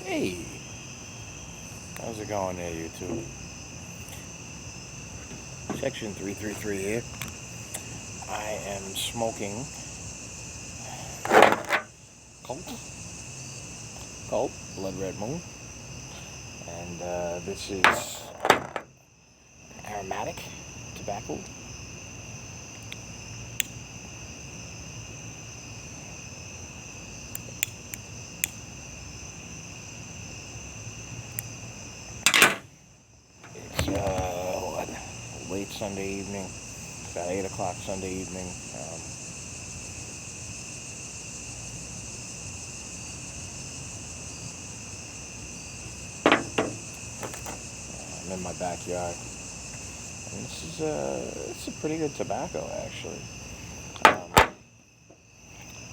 Hey, how's it going there, YouTube? Section 333 here. I am smoking Colt Blood Red Moon, and this is aromatic tobacco. It's late Sunday evening, about 8 o'clock Sunday evening. I'm in my backyard, and this is it's a pretty good tobacco actually.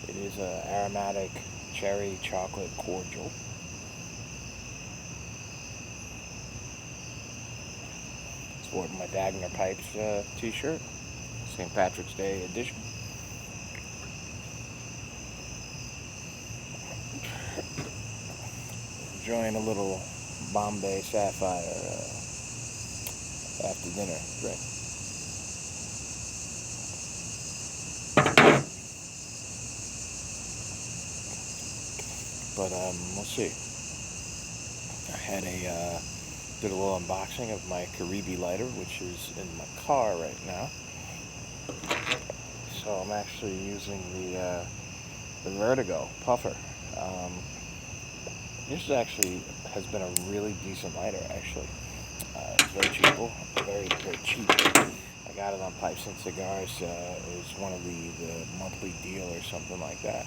It is aromatic cherry chocolate cordial. Sporting my Dagner Pipes t-shirt, St. Patrick's Day edition. Enjoying a little Bombay Sapphire after dinner drink. But we'll see. I had did a little unboxing of my Caribe lighter, which is in my car right now. So I'm actually using the Vertigo puffer. This actually has been a really decent lighter, actually. It's very cheap, very cheap. I got it on Pipes and Cigars. It was one of the monthly deal or something like that.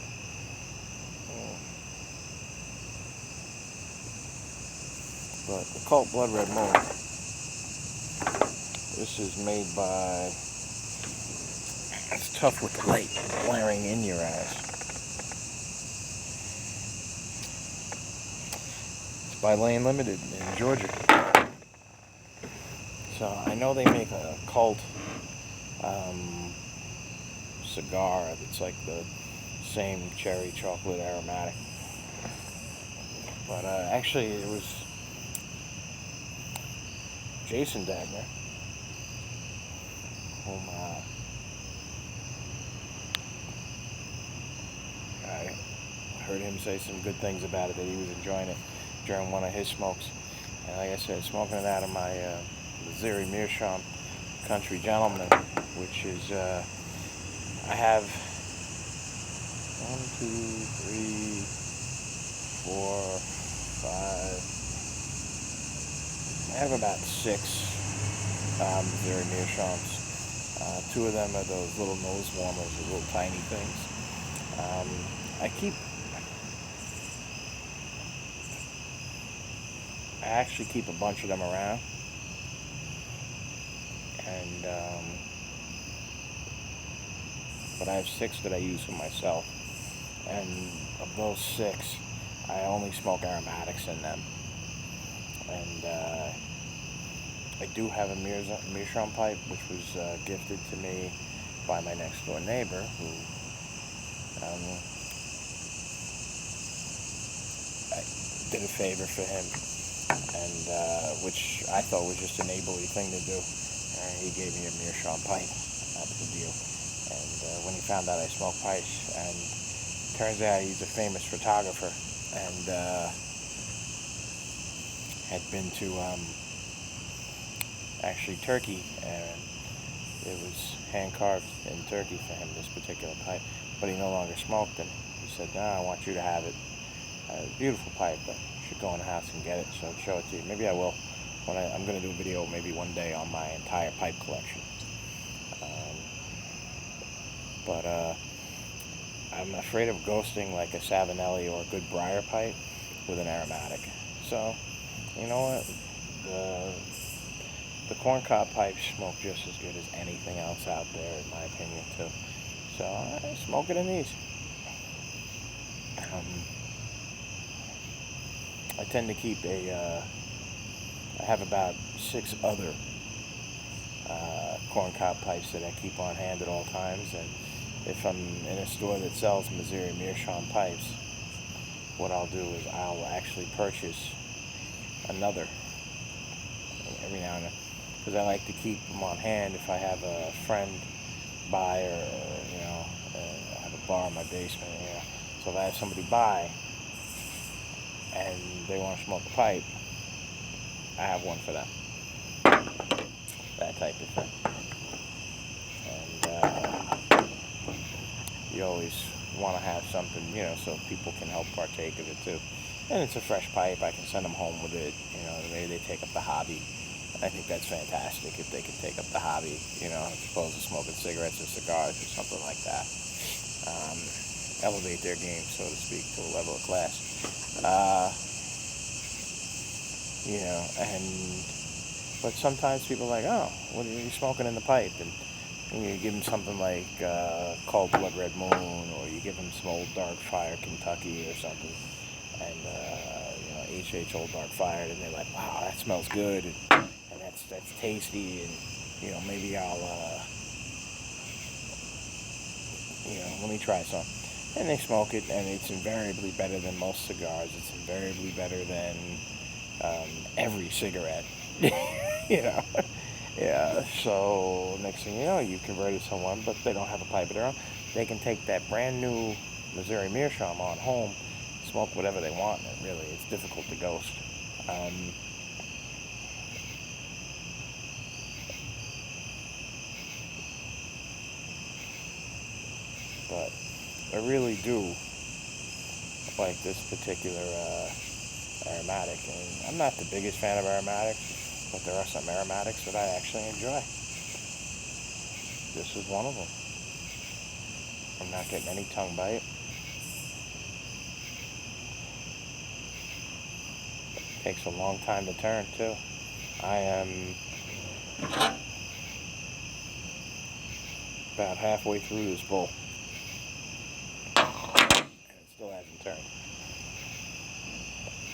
But the Colt Blood Red Moon, this is made by, it's tough with the light blaring in your eyes. It's by Lane Limited in Georgia. So I know they make a Colt cigar that's like the same cherry chocolate aromatic. But actually it was Jason Dagner, whom I heard him say some good things about it, that he was enjoying it during one of his smokes. And like I said, smoking it out of my Missouri Meerschaum Country Gentleman, which is, I have 1, 2, 3, 4, 5, I have about 6 Missouri Meerschaums. 2 of them are those little nose warmers, the little tiny things. I actually keep a bunch of them around, and but I have 6 that I use for myself, and of those 6, I only smoke aromatics in them. And I do have a Meerschaum pipe, which was gifted to me by my next door neighbor, who I did a favor for him, and which I thought was just a neighborly thing to do. He gave me a Meerschaum pipe out of the deal, and when he found out I smoked pipes, and turns out he's a famous photographer, and had been to actually Turkey, and it was hand carved in Turkey for him, this particular pipe, but he no longer smoked, and he said, "No, I want you to have it. It's a beautiful pipe, but you should go in the house and get it, so I'll show it to you." Maybe I will. When I'm going to do a video maybe one day on my entire pipe collection. But I'm afraid of ghosting like a Savinelli or a good briar pipe with an aromatic. So, you know what? The corncob pipes smoke just as good as anything else out there, in my opinion, too. So I smoke it in these. I tend to keep I have about 6 other corncob pipes that I keep on hand at all times, and if I'm in a store that sells Missouri Meerschaum pipes, what I'll do is I'll actually purchase another every now and then, because I like to keep them on hand if I have a friend by, or I have a bar in my basement. So if I have somebody by and they want to smoke a pipe, I have one for them. That type of thing. And you always want to have something, so people can help partake of it too. And it's a fresh pipe. I can send them home with it. Maybe they take up the hobby. I think that's fantastic if they can take up the hobby, as opposed to smoking cigarettes or cigars or something like that. Elevate their game, so to speak, to a level of class. But sometimes people are like, oh, what are you smoking in the pipe? And you give them something like Cold Blood Red Moon, or you give them some Old Dark Fire Kentucky or something, and HH Old Dark Fire, and they're like, wow, that smells good, and that's tasty, and maybe I'll let me try some. And they smoke it, and it's invariably better than most cigars. It's invariably better than every cigarette. Yeah, so next thing you know, you converted someone, but they don't have a pipe of their own. They can take that brand new Missouri Meerschaum on home, smoke whatever they want, and really, it's difficult to ghost. But I really do like this particular aromatic, and I'm not the biggest fan of aromatics, but there are some aromatics that I actually enjoy. This is one of them. I'm not getting any tongue bite. Takes a long time to turn too. I am about halfway through this bowl, and it still hasn't turned.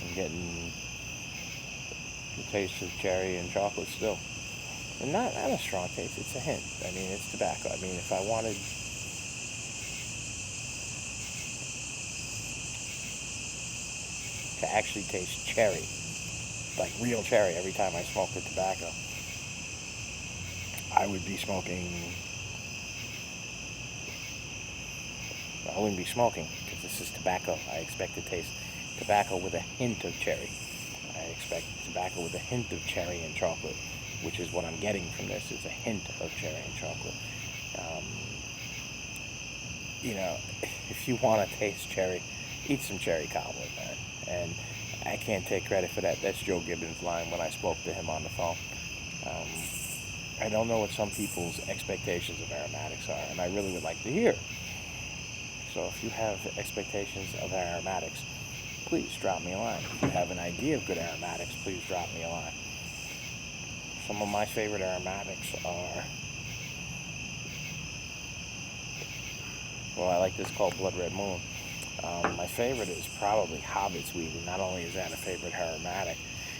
I'm getting the taste of cherry and chocolate still. And not a strong taste, it's a hint. I mean, it's tobacco. I mean, if I wanted to actually taste cherry, like real cherry, every time I smoke the tobacco, I would be smoking, I wouldn't be smoking, because this is tobacco. I expect to taste tobacco with a hint of cherry. I expect tobacco with a hint of cherry and chocolate, which is what I'm getting from this. It's a hint of cherry and chocolate. If you want to taste cherry, eat some cherry cobbler, man. And I can't take credit for that. That's Joe Gibbons' line when I spoke to him on the phone. I don't know what some people's expectations of aromatics are, and I really would like to hear. So if you have expectations of aromatics, please drop me a line. If you have an idea of good aromatics, please drop me a line. Some of my favorite aromatics are, I like this called Blood Red Moon. My favorite is probably Hobbit's Weed, and not only is that a favorite aromatic,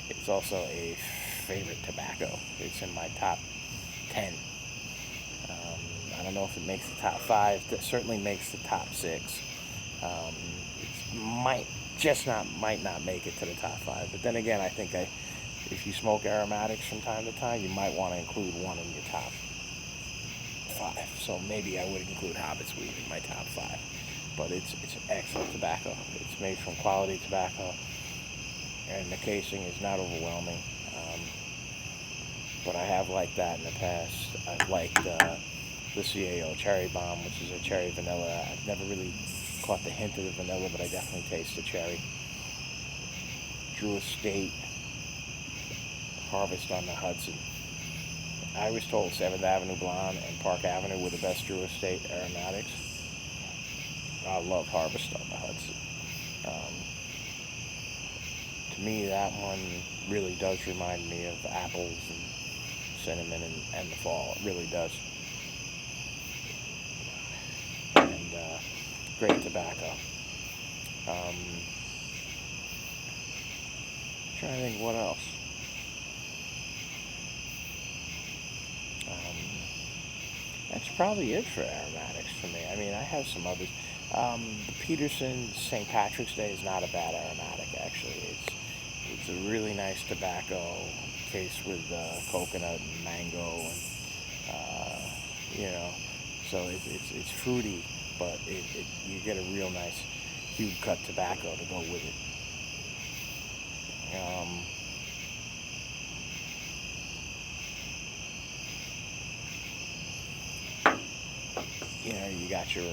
it's also a favorite tobacco. It's in my top 10. I don't know if it makes the top 5. That certainly makes the top 6. It might not make it to the top 5. But then again, I think if you smoke aromatics from time to time, you might want to include one in your top 5. So maybe I would include Hobbit's Weed in my top 5. But it's excellent tobacco. It's made from quality tobacco, and the casing is not overwhelming. But I have liked that in the past. I've liked the CAO Cherry Bomb, which is a cherry vanilla. I've never really caught the hint of the vanilla, but I definitely taste the cherry. Drew Estate Harvest on the Hudson. I was told 7th Avenue Blonde and Park Avenue were the best Drew Estate aromatics. I love Harvest on the Hudson. To me, that one really does remind me of apples and cinnamon and the fall. It really does. And great tobacco. Trying to think what else. That's probably it for aromatics for me. I mean, I have some others. The Peterson St. Patrick's Day is not a bad aromatic, actually. It's a really nice tobacco case with coconut and mango, and you know, so it's fruity, but you get a real nice hue cut tobacco to go with it. You got your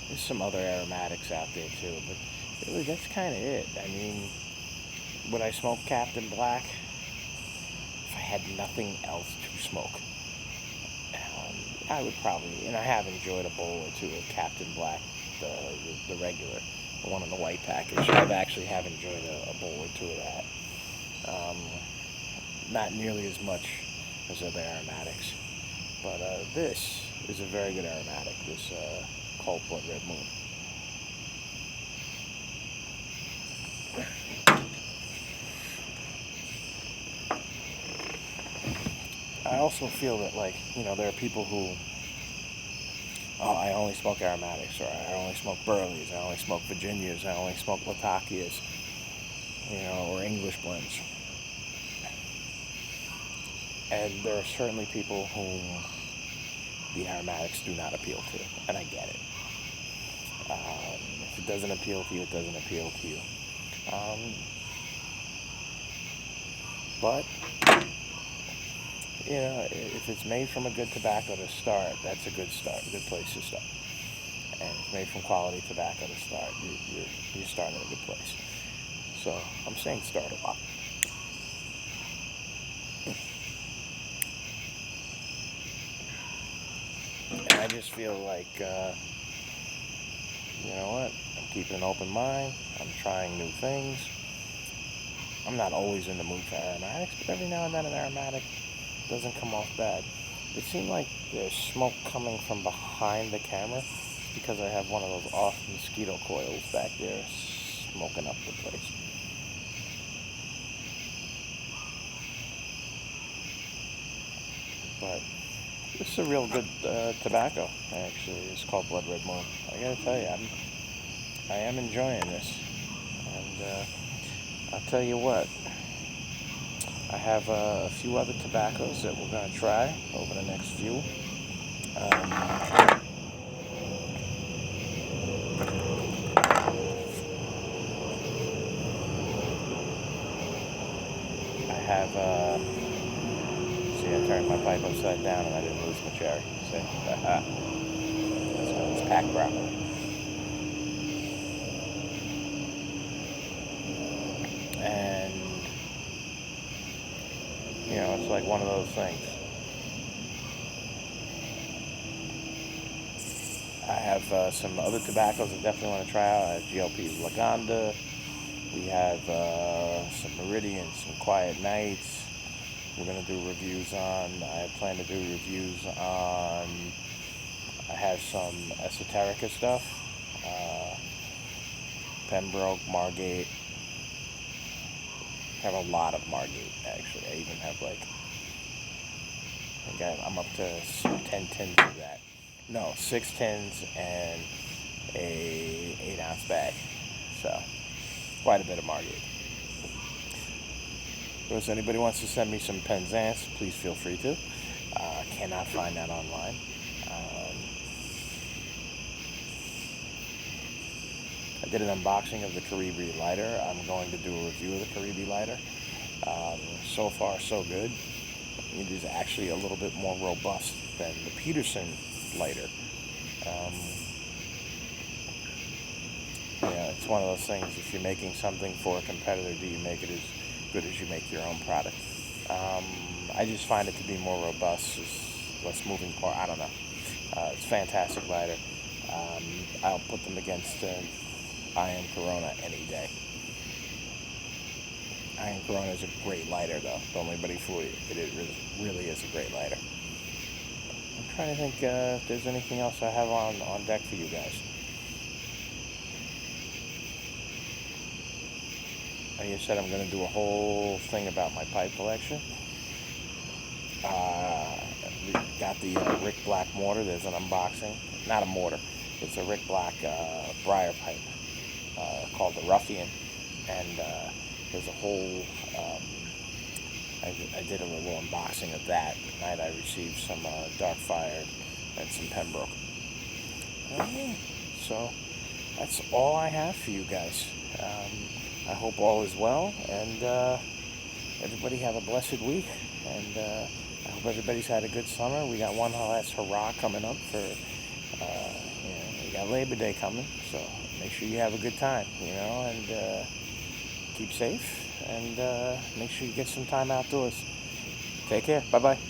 there's some other aromatics out there too, but really that's kind of it. I mean, would I smoke Captain Black if I had nothing else to smoke? I would probably, and I have enjoyed a bowl or two of Captain Black, the regular, the one in the white package. I've actually have enjoyed a bowl or two of that. Not nearly as much as other aromatics, but this is a very good aromatic, this Cold Blood Red Moon. I also feel that, like, there are people who, oh, I only smoke aromatics, or I only smoke Burleys, I only smoke Virginias, I only smoke Latakias, or English blends. And there are certainly people whom the aromatics do not appeal to, and I get it. If it doesn't appeal to you, it doesn't appeal to you. But if it's made from a good tobacco to start, that's a good start, a good place to start. And if it's made from quality tobacco to start, you're starting at a good place. So I'm saying start a lot. And I just feel like, you know what? I'm keeping an open mind. I'm trying new things. I'm not always in the mood for aromatics, but every now and then an aromatic doesn't come off bad. It seemed like there's smoke coming from behind the camera because I have one of those off mosquito coils back there smoking up the place. But this is a real good tobacco, actually. It's called Blood Red Moon. I gotta tell you, I am enjoying this. And I'll tell you what, I have a few other tobaccos that we're going to try over the next few. I have, see, I turned my pipe upside down and I didn't lose my cherry. See? That's when it's packed properly. And, it's like one of those things. I have some other tobaccos I definitely want to try out. I have GLP's Lagonda. We have some Meridian, some Quiet Nights. We're going to do reviews on. I plan to do reviews on. I have some Esoterica stuff. Pembroke, Margate. I have a lot of Margate, actually. I even have I'm up to 10 tins of that. No, 6 tins and a 8-ounce bag. So, quite a bit of Margate. If anybody wants to send me some Penzance, please feel free to. Cannot find that online. I did an unboxing of the Caribe lighter. I'm going to do a review of the Caribe lighter. So far, so good. It is actually a little bit more robust than the Peterson lighter. It's one of those things, if you're making something for a competitor, do you make it as good as you make your own product? I just find it to be more robust, less moving part. I don't know. It's a fantastic lighter. I'll put them against Iron Corona any day. Iron Corona is a great lighter, though. Don't let anybody fool you. It really is a great lighter. I'm trying to think if there's anything else I have on deck for you guys. Like I said, I'm going to do a whole thing about my pipe collection. got the Rick Black mortar. There's an unboxing. Not a mortar. It's a Rick Black briar pipe called the Ruffian. And there's a whole... I did a little unboxing of that. Tonight I received some Dark Fire and some Pembroke. So that's all I have for you guys. I hope all is well, and everybody have a blessed week. And I hope everybody's had a good summer. We got one last hurrah coming up for, we got Labor Day coming. So make sure you have a good time, and keep safe, and make sure you get some time outdoors. Take care. Bye-bye.